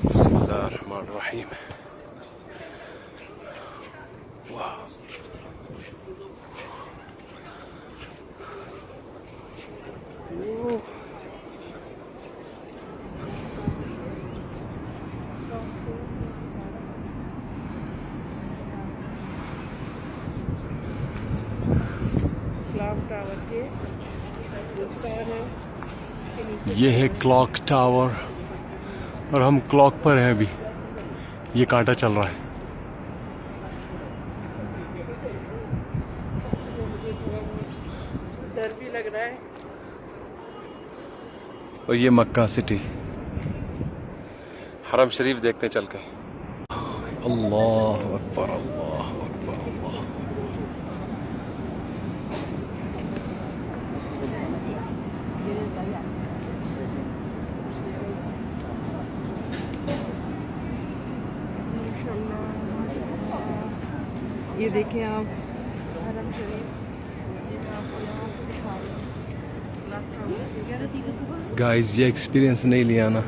बिस्मिल्लाहिर्रहमानिर्रहीम। वाह, clock tower के विस्तार है इसके नीचे ये है क्लॉक टावर और हम क्लॉक पर हैं अभी। ये कांटा चल रहा है। मुझे थोड़ा बहुत डर भी लग रहा है। और ये मक्का सिटी, हरम शरीफ देखते चल के। अल्लाह अकबर, अल्लाह अकबर, अल्लाह। ये देखें आप हरम शरीफ, ये मैं आपको यहाँ से दिखा रही हूँ। गाइस, ये एक्सपीरियंस नहीं लिया ना,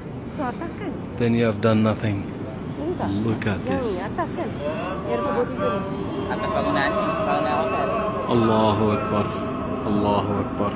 then you have done nothing. Look at this. Atas bangunan hotel. Allahu Akbar, Allahu Akbar.